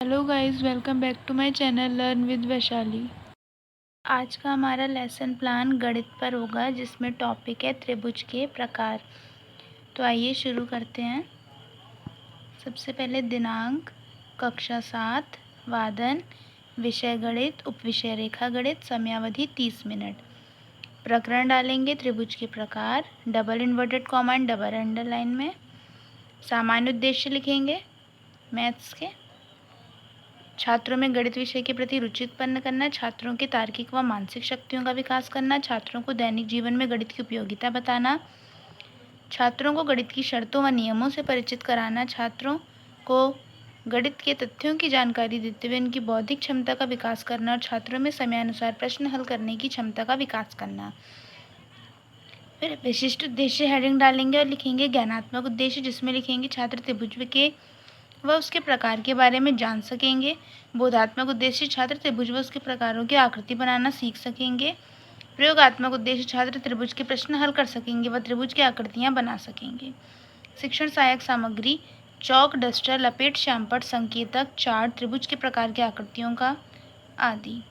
Hello guys, welcome back to my channel learn with Vaishali. आज का हमारा लेसन प्लान गणित पर होगा, जिसमें टॉपिक है त्रिभुज के प्रकार। तो आइए शुरू करते हैं। सबसे पहले दिनांक, कक्षा 7, वादन, विषय गणित, उपविषय रेखा गणित, समयावधि 30 मिनट। प्रकरण डालेंगे त्रिभुज के प्रकार, double inverted comma and double underline में। सामान्य उद्देश्य लिखेंगे मैथ्स के। छात्रों में गणित विषय के प्रति रुचि उत्पन्न करना, छात्रों के तार्किक व मानसिक शक्तियों का विकास करना, छात्रों को दैनिक जीवन में गणित की उपयोगिता बताना, छात्रों को गणित की शर्तों व नियमों से परिचित कराना, छात्रों को गणित के तथ्यों की जानकारी देते हुए उनकी बौद्धिक क्षमता का विकास करना और छात्रों में समयानुसार प्रश्न हल करने की क्षमता का विकास करना। फिर विशिष्ट उद्देश्य हेडिंग डालेंगे और लिखेंगे ज्ञानात्मक उद्देश्य, जिसमें लिखेंगे छात्र त्रिभुज के व उसके प्रकार के बारे में जान सकेंगे। बोधात्मक उद्देश्य, छात्र त्रिभुज व उसके प्रकारों की आकृति बनाना सीख सकेंगे। प्रयोगात्मक उद्देश्य, छात्र त्रिभुज के प्रश्न हल कर सकेंगे व त्रिभुज की आकृतियां बना सकेंगे। शिक्षण सहायक सामग्री, चौक, डस्टर, लपेट, श्यामपट्ट, संकेतक, चार्ट, त्रिभुज के प्रकार की आकृतियों का आदि।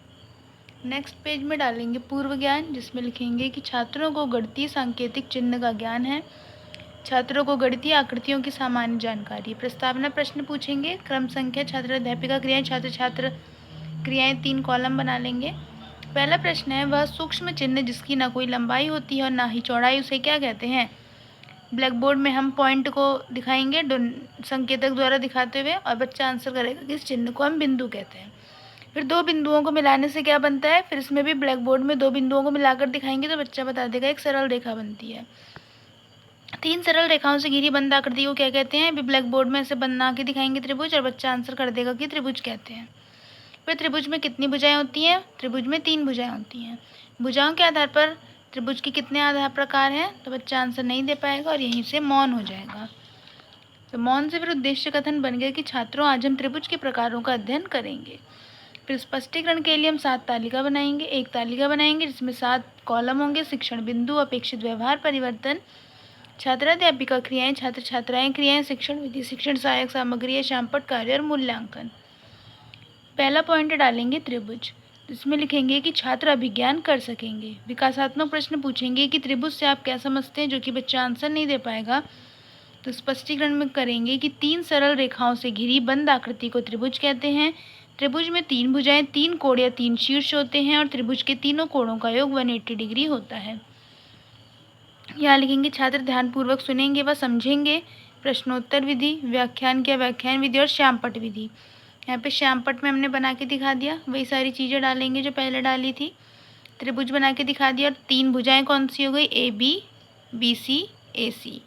नेक्स्ट पेज में डालेंगे पूर्व ज्ञान, जिसमें लिखेंगे कि छात्रों को गणितीय सांकेतिक चिन्ह का ज्ञान है। छात्रों को गणितीय आकृतियों की सामान्य जानकारी। प्रस्तावना प्रश्न पूछेंगे। क्रम संख्या, छात्र अध्यापिका क्रियाएं, छात्र छात्र क्रियाएं 3 कॉलम बना लेंगे। पहला प्रश्न है, वह सूक्ष्म चिन्ह जिसकी ना कोई लंबाई होती है और ना ही चौड़ाई, उसे क्या कहते हैं? ब्लैक बोर्ड में हम पॉइंट को दिखाएंगे संकेतक द्वारा दिखाते हुए, और बच्चा आंसर करेगा कि इस चिन्ह को हम बिंदु कहते हैं। फिर 2 बिंदुओं को मिलाने से क्या बनता है, फिर इसमें भी ब्लैक बोर्ड में 2 बिंदुओं को मिलाकर दिखाएंगे तो बच्चा बता देगा एक सरल रेखा बनती है। 3 सरल रेखाओं से घिरी बंद आकृति को क्या कहते हैं? अभी ब्लैक बोर्ड में ऐसे बना के दिखाएंगे त्रिभुज, और बच्चा आंसर कर देगा कि त्रिभुज कहते हैं। फिर त्रिभुज में कितनी भुजाएं होती हैं? त्रिभुज में 3 भुजाएं होती हैं। भुजाओं के आधार पर त्रिभुज के कितने आधार प्रकार हैं? तो बच्चा आंसर नहीं दे पाएगा और यहीं से मौन हो जाएगा। तो मौन से फिर उद्देश्य कथन बन गया कि छात्रों, आज हम त्रिभुज के प्रकारों का अध्ययन करेंगे। फिर स्पष्टीकरण के लिए हम 7 तालिका बनाएंगे। एक तालिका बनाएंगे जिसमें 7 कॉलम होंगे। शिक्षण बिंदु, अपेक्षित व्यवहार परिवर्तन, छात्राध्यापिका क्रियाएं, छात्र छात्राएं क्रियाएं, शिक्षण विधि, शिक्षण सहायक सामग्री, श्यामपट्ट कार्य और मूल्यांकन। पहला पॉइंट डालेंगे त्रिभुज, जिसमें लिखेंगे कि छात्र अभिज्ञान कर सकेंगे। विकासात्मक प्रश्न पूछेंगे कि त्रिभुज से आप क्या समझते हैं, जो कि बच्चा आंसर नहीं दे पाएगा। तो स्पष्टीकरण में करेंगे कि 3 सरल रेखाओं से घिरी बंद आकृति को त्रिभुज कहते हैं। त्रिभुज में 3 भुजाएं, 3 कोण या 3 शीर्ष होते हैं और त्रिभुज के तीनों कोणों का योग 180 डिग्री होता है। यहाँ लिखेंगे छात्र ध्यानपूर्वक सुनेंगे व समझेंगे। प्रश्नोत्तर विधि, व्याख्यान किया व्याख्यान विधि और श्यामपट्ट विधि। यहाँ पे श्यामपट्ट में हमने बना के दिखा दिया, वही सारी चीज़ें डालेंगे जो पहले डाली थी। त्रिभुज बना के दिखा दिया और 3 भुजाएं कौन सी हो गई? ए बी, बी सी, ए सी।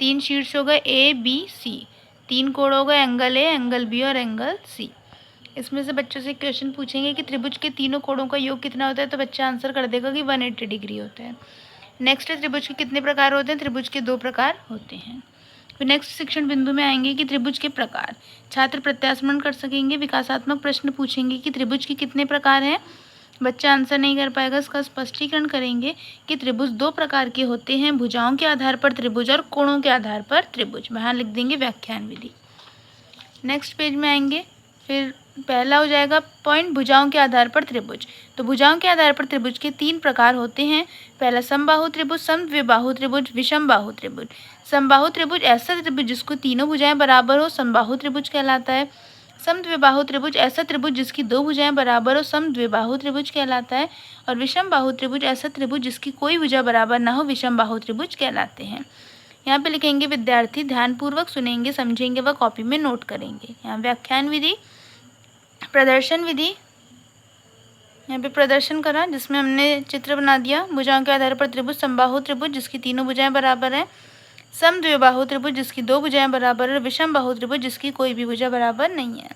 3 शीर्ष हो गए ए बी सी। 3 कोण हो गए एंगल ए, एंगल बी और एंगल सी। इसमें से बच्चों से क्वेश्चन पूछेंगे कि त्रिभुज के तीनों कोणों का योग कितना होता है, तो बच्चा आंसर कर देगा कि 180 डिग्री होता है। नेक्स्ट है त्रिभुज के कितने प्रकार होते हैं? त्रिभुज के 2 प्रकार होते हैं। फिर नेक्स्ट शिक्षण बिंदु में आएंगे कि त्रिभुज के प्रकार। छात्र प्रत्यास्मरण कर सकेंगे। विकासात्मक प्रश्न पूछेंगे कि त्रिभुज के कितने प्रकार हैं, बच्चा आंसर नहीं कर पाएगा। इसका स्पष्टीकरण करेंगे कि त्रिभुज 2 प्रकार के होते हैं, भुजाओं के आधार पर त्रिभुज और कोणों के आधार पर त्रिभुज। वहाँ लिख देंगे व्याख्यान विधि। नेक्स्ट पेज में आएंगे, फिर पहला हो जाएगा पॉइंट भुजाओं के आधार पर त्रिभुज। तो भुजाओं के आधार पर त्रिभुज के 3 प्रकार होते हैं। पहला समबाहु त्रिभुज, समद्विबाहु त्रिभुज, विषमबाहु त्रिभुज। समबाहु त्रिभुज ऐसा त्रिभुज जिसको तीनों भुजाएं बराबर हो, समबाहु त्रिभुज कहलाता है। समद्विबाहु त्रिभुज ऐसा त्रिभुज जिसकी 2 भुजाएं बराबर हो, समद्विबाहु त्रिभुज कहलाता है। और विषमबाहु त्रिभुज ऐसा त्रिभुज जिसकी कोई भुजा बराबर ना हो, विषमबाहु त्रिभुज कहलाते हैं। यहाँ पे लिखेंगे विद्यार्थी ध्यानपूर्वक सुनेंगे, समझेंगे व कॉपी में नोट करेंगे। यहाँ व्याख्यान विधि, प्रदर्शन विधि, यहाँ पे प्रदर्शन करा जिसमें हमने चित्र बना दिया। भुजाओं के आधार पर त्रिभुज, समबाहु त्रिभुज जिसकी तीनों भुजाएं बराबर हैं, समद्विबाहु त्रिभुज जिसकी 2 भुजाएं बराबर है, विषमबाहु त्रिभुज जिसकी कोई भी भुजा बराबर नहीं है।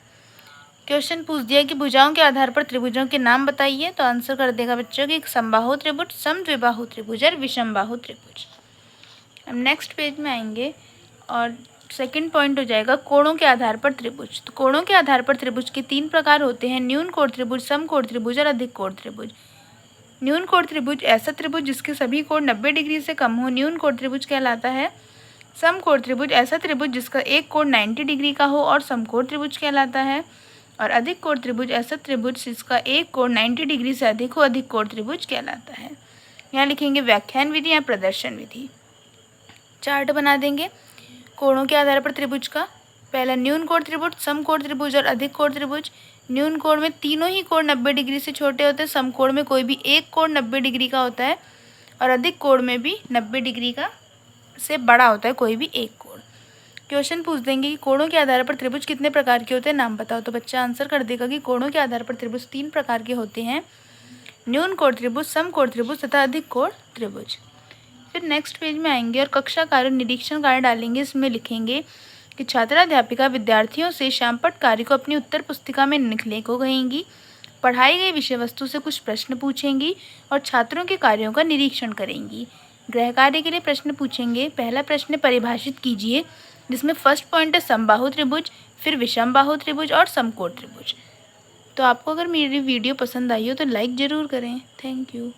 क्वेश्चन पूछ दिया कि भुजाओं के आधार पर त्रिभुजों के नाम बताइए, तो आंसर कर देगा बच्चों की समबाहु त्रिभुज, समद्विबाहु त्रिभुज और विषमबाहु त्रिभुज। अब नेक्स्ट पेज में आएंगे और सेकंड पॉइंट हो जाएगा कोणों के आधार पर त्रिभुज। तो कोणों के आधार पर त्रिभुज के 3 प्रकार होते हैं, न्यून कोण त्रिभुज, समकोण त्रिभुज और अधिक कोण त्रिभुज। न्यून कोण त्रिभुज ऐसा त्रिभुज जिसके सभी कोण 90 डिग्री से कम हो, न्यून कोण त्रिभुज कहलाता है। समकोण त्रिभुज ऐसा त्रिभुज जिसका एक कोण 90 डिग्री का हो और समकोण त्रिभुज कहलाता है। और अधिक कोण त्रिभुज ऐसा त्रिभुज जिसका एक कोण 90 डिग्री से अधिक हो, अधिक कोण त्रिभुज कहलाता है। यहाँ लिखेंगे व्याख्यान विधि या प्रदर्शन विधि। चार्ट बना देंगे कोणों के आधार पर त्रिभुज का। पहला न्यून कोण त्रिभुज, समकोण त्रिभुज और अधिक कोण त्रिभुज। न्यून कोण में तीनों ही कोण 90 डिग्री से छोटे होते हैं, समकोण में कोई भी एक कोण 90 डिग्री का होता है और अधिक कोण में भी 90 डिग्री का से बड़ा होता है कोई भी एक कोण। क्वेश्चन पूछ देंगे कि कोणों के आधार पर त्रिभुज कितने प्रकार के होते हैं, नाम बताओ। तो बच्चा आंसर कर देगा कि कोणों के आधार पर त्रिभुज 3 प्रकार के होते हैं, न्यून कोण त्रिभुज, समकोण त्रिभुज तथा अधिक कोण त्रिभुज। फिर नेक्स्ट पेज में आएंगे और कक्षा कार्य निरीक्षण कार्य डालेंगे। इसमें लिखेंगे कि छात्राध्यापिका विद्यार्थियों से श्यामपट्ट कार्य को अपनी उत्तर पुस्तिका में लिखने को कहेंगी, पढ़ाई गई विषय वस्तु से कुछ प्रश्न पूछेंगी और छात्रों के कार्यों का निरीक्षण करेंगी। गृह कार्य के लिए प्रश्न पूछेंगे। पहला प्रश्न परिभाषित कीजिए, जिसमें फर्स्ट पॉइंट है समबाहु त्रिभुज, फिर विषमबाहु त्रिभुज और समकोण त्रिभुज। तो आपको अगर मेरी वीडियो पसंद आई हो तो लाइक ज़रूर करें। Thank you.